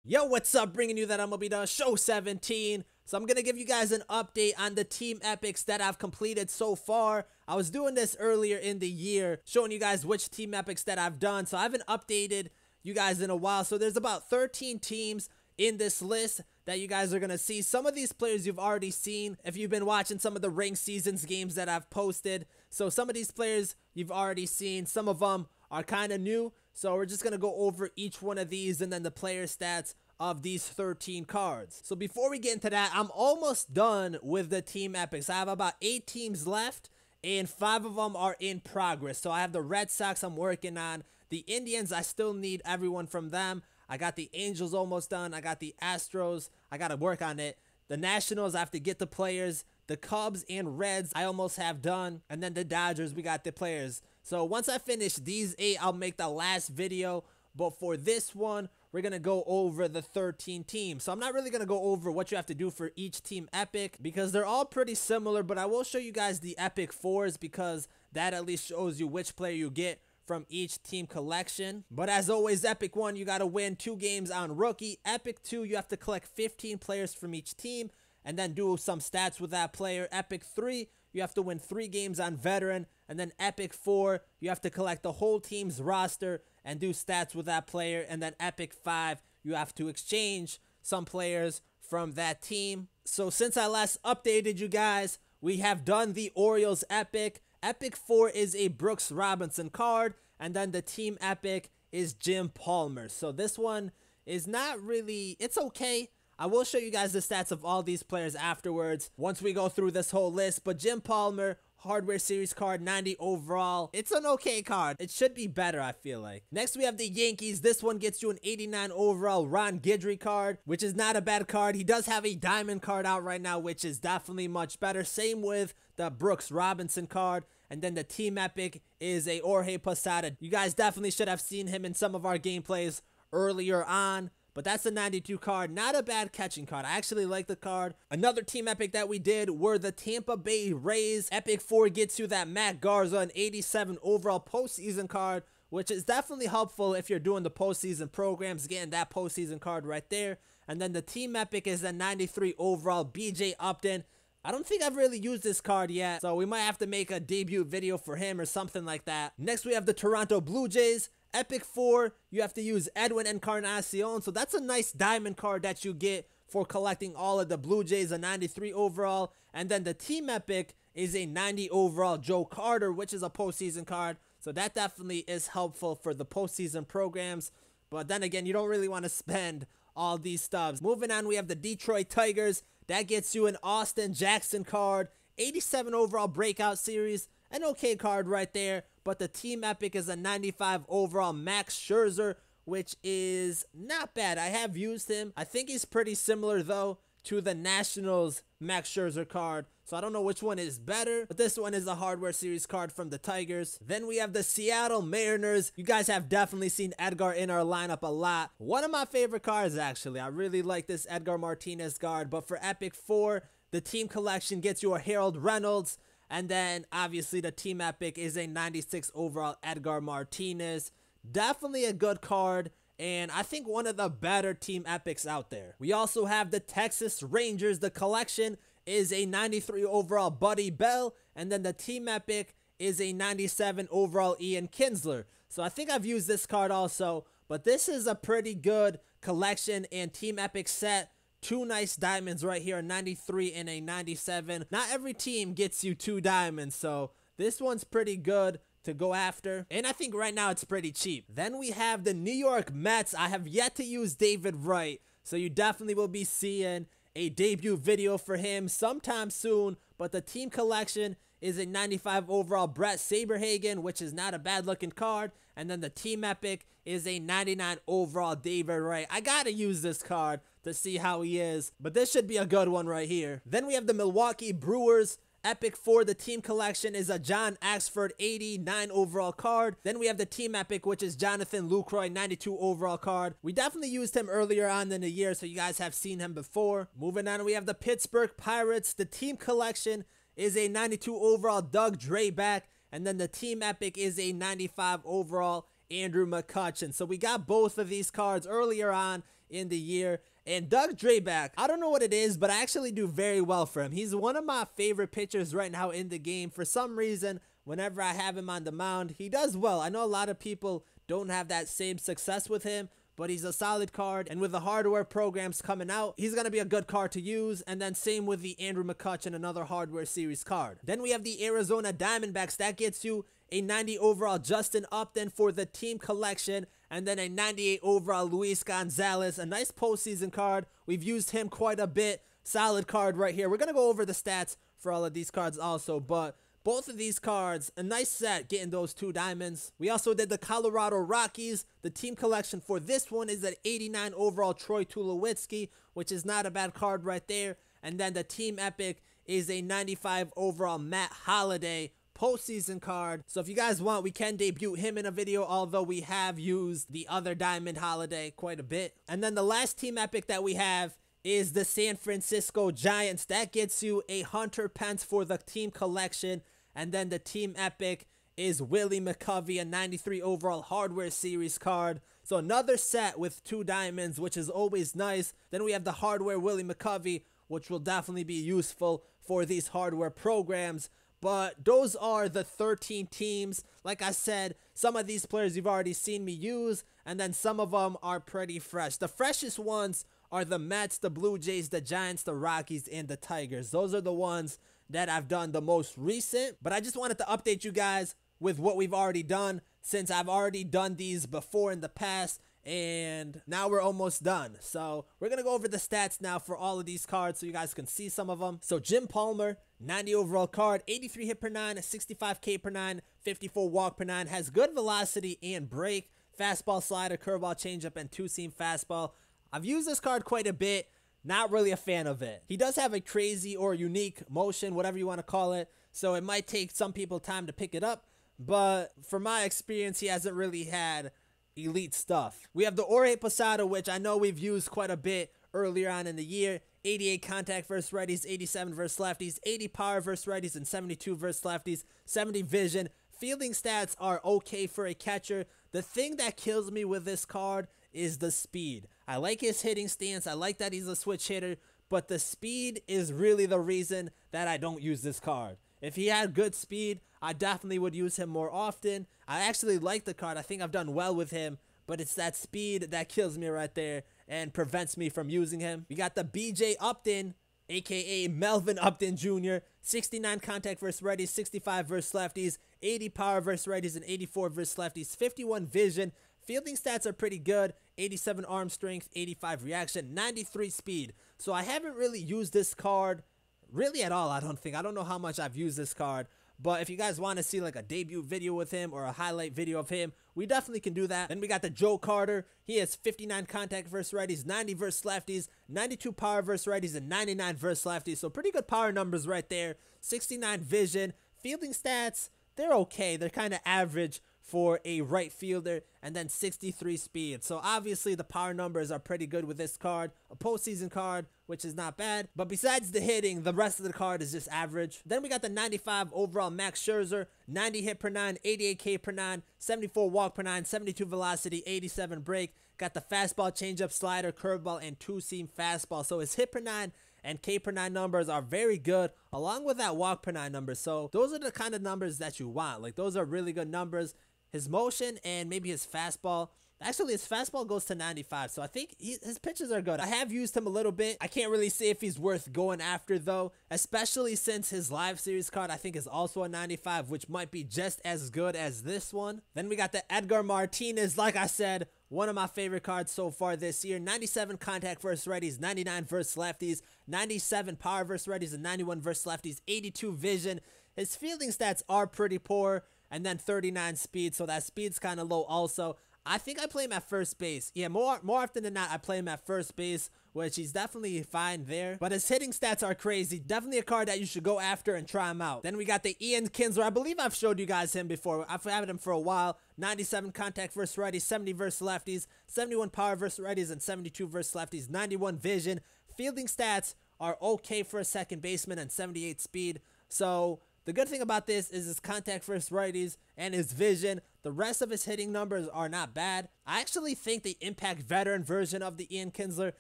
Yo, what's up? Bringing you that MLB Show 17. So I'm going to give you guys an update on the team epics that I've completed so far. I was doing this earlier in the year, showing you guys which team epics that I've done. So I haven't updated you guys in a while. So there's about 13 teams in this list that you guys are going to see. Some of these players you've already seen if you've been watching some of the ranked seasons games that I've posted. So some of these players you've already seen. Some of them are kind of new. So we're just going to go over each one of these and then the player stats of these 13 cards. So before we get into that, I'm almost done with the team epics. I have about 8 teams left and 5 of them are in progress. So I have the Red Sox I'm working on. The Indians, I still need everyone from them. I got the Angels almost done. I got the Astros. I got to work on it. The Nationals, I have to get the players. The Cubs and Reds, I almost have done. And then the Dodgers, we got the players. So once I finish these 8, I'll make the last video. But for this one, we're going to go over the 13 teams. So I'm not really going to go over what you have to do for each team epic because they're all pretty similar. But I will show you guys the epic 4s because that at least shows you which player you get from each team collection. But as always, epic 1, you got to win 2 games on rookie. Epic 2, you have to collect 15 players from each team and then do some stats with that player. Epic 3, you have to win 3 games on veteran. And then epic 4, you have to collect the whole team's roster and do stats with that player. And then epic 5, you have to exchange some players from that team. So since I last updated you guys, we have done the Orioles epic. Epic 4 is a Brooks Robinson card. And then the team epic is Jim Palmer. So this one is not really, it's okay. I will show you guys the stats of all these players afterwards once we go through this whole list. But Jim Palmer, Hardware Series card, 90 overall. It's an okay card. It should be better, I feel like. Next, we have the Yankees. This one gets you an 89 overall Ron Guidry card, which is not a bad card. He does have a diamond card out right now, which is definitely much better. Same with the Brooks Robinson card. And then the team epic is a Jorge Posada. You guys definitely should have seen him in some of our gameplays earlier on. But that's a 92 card. Not a bad catching card. I actually like the card. Another team epic that we did were the Tampa Bay Rays. Epic 4 gets you that Matt Garza, an 87 overall postseason card, which is definitely helpful if you're doing the postseason programs, getting that postseason card right there. And then the team epic is a 93 overall BJ Upton. I don't think I've really used this card yet, so we might have to make a debut video for him or something like that. Next, we have the Toronto Blue Jays. Epic 4, you have to use Edwin Encarnacion, so that's a nice diamond card that you get for collecting all of the Blue Jays, a 93 overall. And then the team epic is a 90 overall Joe Carter, which is a postseason card, so that definitely is helpful for the postseason programs. But then again, you don't really want to spend all these stubs. Moving on, we have the Detroit Tigers. That gets you an Austin Jackson card, 87 overall breakout series, an okay card right there. But the team epic is a 95 overall Max Scherzer, which is not bad. I have used him. I think he's pretty similar though to the Nationals Max Scherzer card. So I don't know which one is better, but this one is a Hardware Series card from the Tigers. Then we have the Seattle Mariners. You guys have definitely seen Edgar in our lineup a lot. One of my favorite cards, actually. I really like this Edgar Martinez card. But for Epic 4, the team collection gets you a Harold Reynolds. And then, obviously, the team epic is a 96 overall Edgar Martinez. Definitely a good card. And I think one of the better team epics out there. We also have the Texas Rangers. The collection is a 93 overall Buddy Bell. And then the team epic is a 97 overall Ian Kinsler. So I think I've used this card also. But this is a pretty good collection and team epic set. 2 nice diamonds right here, a 93 and a 97. Not every team gets you 2 diamonds, so this one's pretty good to go after. And I think right now it's pretty cheap. Then we have the New York Mets. I have yet to use David Wright, so you definitely will be seeing a debut video for him sometime soon. But the team collection is a 95 overall Brett Saberhagen, which is not a bad looking card. And then the team epic is a 99 overall David Wright. I gotta use this card to see how he is, but this should be a good one right here. Then we have the Milwaukee Brewers. Epic 4, the team collection is a John Axford 89 overall card. Then we have the team epic, which is Jonathan Lucroy 92 overall card. We definitely used him earlier on in the year, so you guys have seen him before. Moving on, we have the Pittsburgh Pirates. The team collection is a 92 overall Doug Drayback. And then the team epic is a 95 overall Andrew McCutchen. So we got both of these cards earlier on in the year. And Doug Drabek, I don't know what it is, but I actually do very well for him. He's one of my favorite pitchers right now in the game. For some reason, whenever I have him on the mound, he does well. I know a lot of people don't have that same success with him, but he's a solid card. And with the hardware programs coming out, he's going to be a good card to use. And then same with the Andrew McCutchen, another hardware series card. Then we have the Arizona Diamondbacks. That gets you a 90 overall Justin Upton for the team collection. And then a 98 overall Luis Gonzalez, a nice postseason card. We've used him quite a bit. Solid card right here. We're going to go over the stats for all of these cards also, but both of these cards, a nice set getting those 2 diamonds. We also did the Colorado Rockies. The team collection for this one is an 89 overall Troy Tulowitzki, which is not a bad card right there. And then the team epic is a 95 overall Matt Holliday postseason card. So if you guys want, we can debut him in a video, although we have used the other Diamond Holiday quite a bit. And then the last team epic that we have is the San Francisco Giants. That gets you a Hunter Pence for the team collection. And then the team epic is Willie McCovey, a 93 overall hardware series card. So another set with 2 diamonds, which is always nice. Then we have the hardware Willie McCovey, which will definitely be useful for these hardware programs. But those are the 13 teams. Like I said, some of these players you've already seen me use, and then some of them are pretty fresh. The freshest ones are the Mets, the Blue Jays, the Giants, the Rockies, and the Tigers. Those are the ones that I've done the most recent. But I just wanted to update you guys with what we've already done, since I've already done these before in the past, and now we're almost done. So we're going to go over the stats now for all of these cards so you guys can see some of them. So Jim Palmer, 90 overall card, 83 hit per 9, 65 K per 9, 54 walk per 9, has good velocity and break, fastball, slider, curveball, changeup, and 2-seam fastball. I've used this card quite a bit. Not really a fan of it. He does have a crazy or unique motion, whatever you want to call it, so it might take some people time to pick it up, but from my experience, he hasn't really had elite stuff. We have the Jorge Posada, which I know we've used quite a bit earlier on in the year. 88 contact versus righties, 87 versus lefties, 80 power versus righties, and 72 versus lefties, 70 vision. Fielding stats are okay for a catcher. The thing that kills me with this card is the speed. I like his hitting stance. I like that he's a switch hitter, but the speed is really the reason that I don't use this card. If he had good speed, I definitely would use him more often. I actually like the card. I think I've done well with him, but it's that speed that kills me right there and prevents me from using him. We got the BJ Upton, aka Melvin Upton Jr., 69 contact versus righties, 65 versus lefties, 80 power versus righties, and 84 versus lefties, 51 vision. Fielding stats are pretty good, 87 arm strength, 85 reaction, 93 speed. So I haven't really used this card really at all, I don't think. I don't know how much I've used this card, but if you guys want to see like a debut video with him or a highlight video of him, we definitely can do that. Then we got the Joe Carter. He has 59 contact versus righties, 90 versus lefties, 92 power versus righties, and 99 versus lefties. So pretty good power numbers right there. 69 vision. Fielding stats, they're okay. They're kind of average for a right fielder, and then 63 speed. So obviously the power numbers are pretty good with this card. A postseason card, which is not bad. But besides the hitting, the rest of the card is just average. Then we got the 95 overall Max Scherzer, 90 hit per 9, 88 K per 9, 74 walk per 9, 72 velocity, 87 break. Got the fastball, changeup, slider, curveball, and 2-seam fastball. So his hit per 9 and K per 9 numbers are very good, along with that walk per 9 numbers. So those are the kind of numbers that you want. Like, those are really good numbers. His motion and maybe his fastball. Actually, his fastball goes to 95, so I think his pitches are good. I have used him a little bit. I can't really say if he's worth going after, though, especially since his live series card, I think, is also a 95, which might be just as good as this one. Then we got the Edgar Martinez. Like I said, one of my favorite cards so far this year. 97 contact versus righties, 99 versus lefties, 97 power versus righties, and 91 versus lefties, 82 vision. His fielding stats are pretty poor, and then 39 speed, so that speed's kind of low also. I think I play him at first base. Yeah, more often than not, I play him at first base, which he's definitely fine there. But his hitting stats are crazy. Definitely a card that you should go after and try him out. Then we got the Ian Kinsler. I believe I've showed you guys him before. I've had him for a while. 97 contact versus righties, 70 versus lefties, 71 power versus righties, and 72 versus lefties, 91 vision. Fielding stats are okay for a second baseman and 78 speed. So the good thing about this is his contact versus righties and his vision. The rest of his hitting numbers are not bad. I actually think the impact veteran version of the Ian Kinsler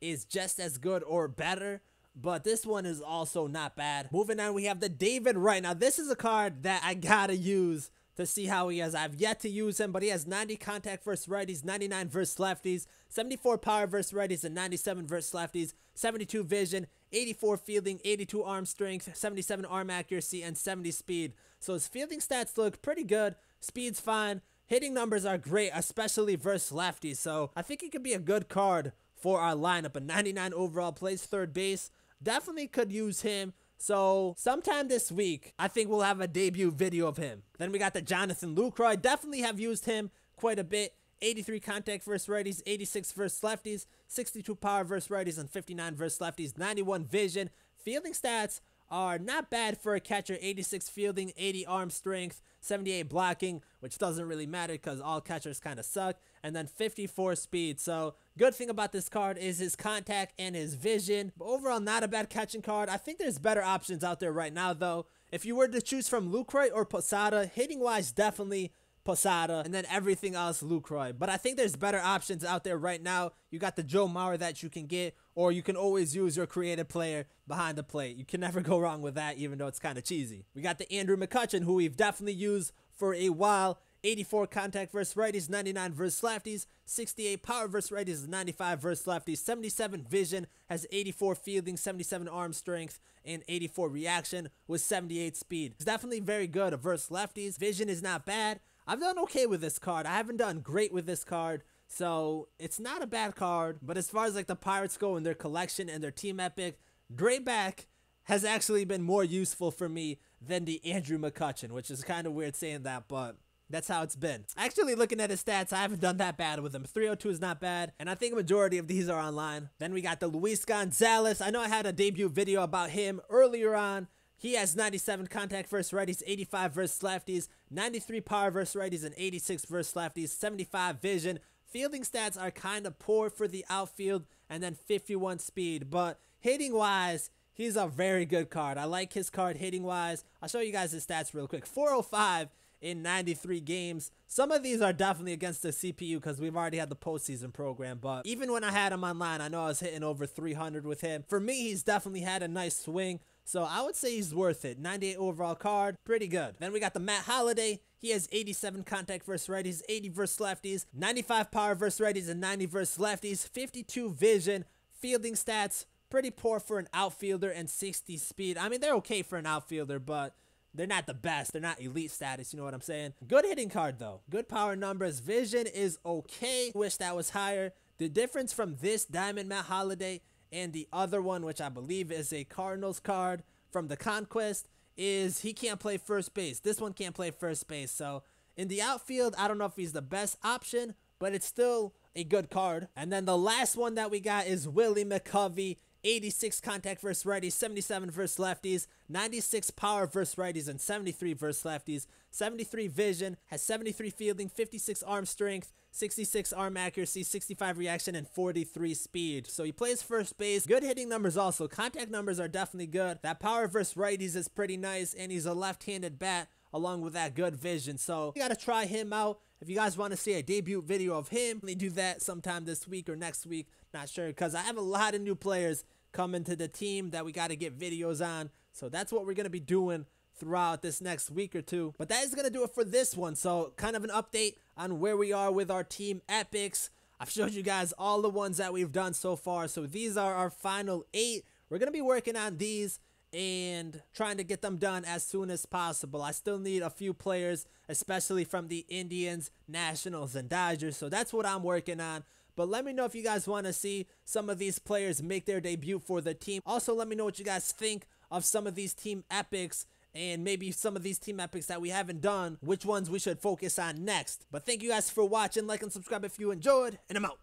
is just as good or better, but this one is also not bad. Moving on, we have the David Wright. Now, this is a card that I gotta use to see how he is. I've yet to use him, but he has 90 contact versus righties, 99 versus lefties, 74 power versus righties, and 97 versus lefties, 72 vision, 84 fielding, 82 arm strength, 77 arm accuracy, and 70 speed. So his fielding stats look pretty good. Speed's fine. Hitting numbers are great, especially versus lefties. So I think he could be a good card for our lineup. A 99 overall, plays third base. Definitely could use him. So sometime this week, I think we'll have a debut video of him. Then we got the Jonathan Lucroy. Definitely have used him quite a bit. 83 contact versus righties, 86 versus lefties, 62 power versus righties, and 59 versus lefties, 91 vision. Fielding stats are not bad for a catcher. 86 fielding, 80 arm strength, 78 blocking, which doesn't really matter because all catchers kind of suck, and then 54 speed. So good thing about this card is his contact and his vision. But overall, not a bad catching card. I think there's better options out there right now, though. If you were to choose from Lucroy or Posada, hitting wise, definitely Posada, and then everything else Lucroy. But I think there's better options out there right now. You got the Joe Mauer that you can get, or you can always use your creative player behind the plate. You can never go wrong with that, even though it's kind of cheesy. We got the Andrew McCutchen, who we've definitely used for a while. 84 contact versus righties, 99 versus lefties, 68 power versus righties, 95 versus lefties, 77 vision, has 84 fielding, 77 arm strength, and 84 reaction with 78 speed. It's definitely very good versus lefties. Vision is not bad. I've done okay with this card. I haven't done great with this card, so it's not a bad card. But as far as like the Pirates go and their collection and their team epic, Drayback has actually been more useful for me than the Andrew McCutchen, which is kind of weird saying that, but that's how it's been. Actually, looking at his stats, I haven't done that bad with him. 302 is not bad, and I think a majority of these are online. Then we got the Luis Gonzalez. I know I had a debut video about him earlier on. He has 97 contact versus righties, 85 versus lefties, 93 power versus righties, and 86 versus lefties, 75 vision. Fielding stats are kind of poor for the outfield, and then 51 speed. But hitting-wise, he's a very good card. I like his card hitting-wise. I'll show you guys his stats real quick. 405 in 93 games. Some of these are definitely against the CPU because we've already had the postseason program. But even when I had him online, I know I was hitting over 300 with him. For me, he's definitely had a nice swing. So I would say he's worth it. 98 overall card, pretty good. Then we got the Matt Holliday. He has 87 contact versus righties, 80 versus lefties, 95 power versus righties, and 90 versus lefties, 52 vision. Fielding stats, pretty poor for an outfielder, and 60 speed. I mean, they're okay for an outfielder, but they're not the best. They're not elite status, you know what I'm saying? Good hitting card, though. Good power numbers. Vision is okay. Wish that was higher. The difference from this Diamond Matt Holliday and the other one, which I believe is a Cardinals card from the Conquest, is he can't play first base. This one can't play first base. So in the outfield, I don't know if he's the best option, but it's still a good card. And then the last one that we got is Willie McCovey. 86 contact versus righties, 77 versus lefties, 96 power versus righties, and 73 versus lefties, 73 vision, has 73 fielding, 56 arm strength, 66 arm accuracy, 65 reaction, and 43 speed. So he plays first base. Good hitting numbers also. Contact numbers are definitely good. That power versus righties is pretty nice, and he's a left-handed bat along with that good vision. So you got to try him out. If you guys want to see a debut video of him, we do that sometime this week or next week. Not sure, because I have a lot of new players coming to the team that we got to get videos on. So that's what we're going to be doing throughout this next week or two. But that is going to do it for this one. So kind of an update on where we are with our team epics. I've showed you guys all the ones that we've done so far. So these are our final 8. We're going to be working on these and trying to get them done as soon as possible. I still need a few players, especially from the Indians, Nationals, and Dodgers. So that's what I'm working on. But let me know if you guys want to see some of these players make their debut for the team. Also, let me know what you guys think of some of these team epics, and maybe some of these team epics that we haven't done, which ones we should focus on next. But thank you guys for watching. Like and subscribe if you enjoyed, and I'm out.